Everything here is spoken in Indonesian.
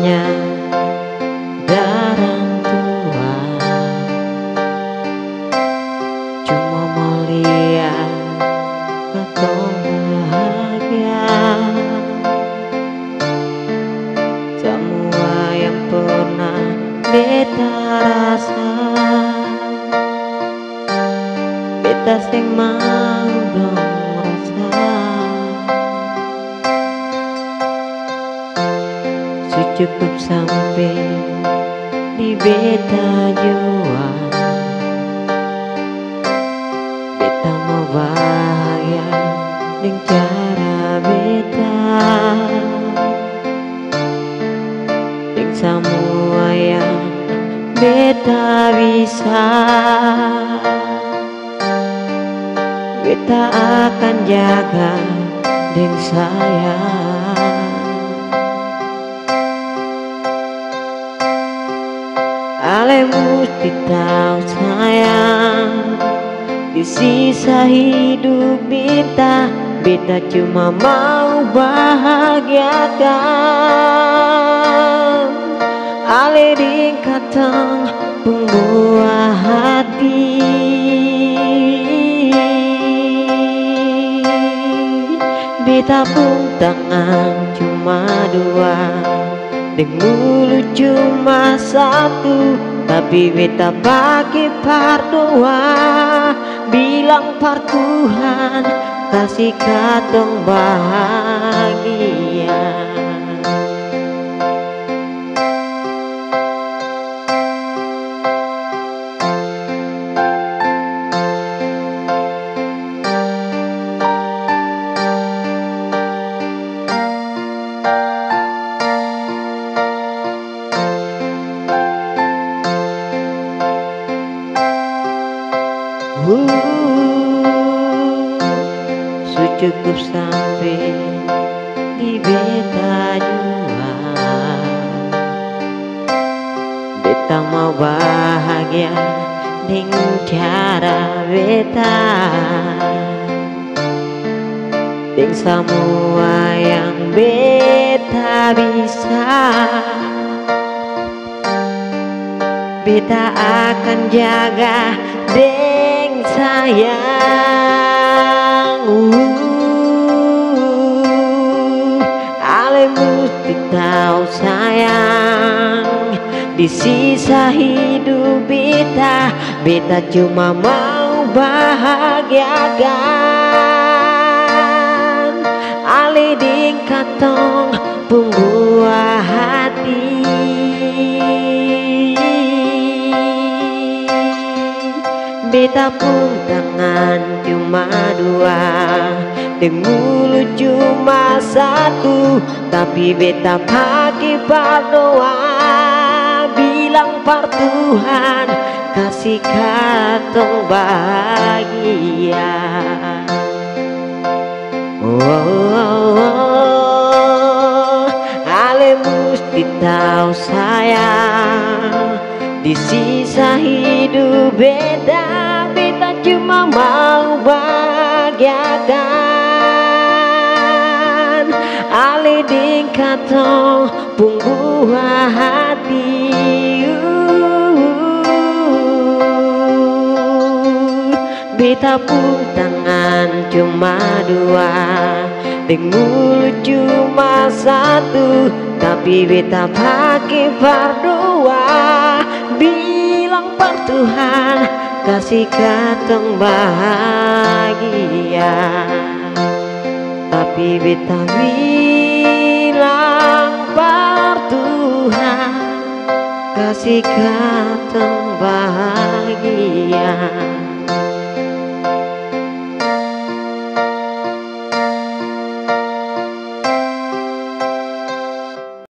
hanya darah tua, cuma mau lihat katong bahagia. Semua yang pernah beta rasa, beta sing mau dong rasa. Cukup sampai di beta jua, beta mau bahagia dengan cara beta, dengan semua yang beta bisa. Beta akan jaga dengan sayang. Ale mesti tahu sayang, di sisa hidup beta, beta cuma mau bahagiakan. Ale di katong pembuah hati, beta pun tangan cuma dua, dengan mulut cuma satu, tapi beta pakai pardoa, bilang par Tuhan kasih katong bahagia. Cukup sampai di beta jua, beta mau bahagia dengan cara beta, dengan semua yang beta bisa. Beta akan jaga dengan sayang. Ale mesti tahu sayang, di sisa hidup beta, beta cuma mau bahagiakan. Ale di katong pembuah hati, beta pun tangan cuma dua, dengan mulut cuma satu, tapi beta pakai berdoa, bilang par Tuhan kasih katong bahagia. Ale mesti tahu sayang, di sisa hidup beta, beta cuma mau bahagiakan. Ale di katong pembuah hati, beta pun tangan cuma dua, dengan mulut cuma satu, tapi beta pakai berdoa, bilang par Tuhan kasih katong bahagia. Tapi beta bilang par Tuhan kasih katong bahagia.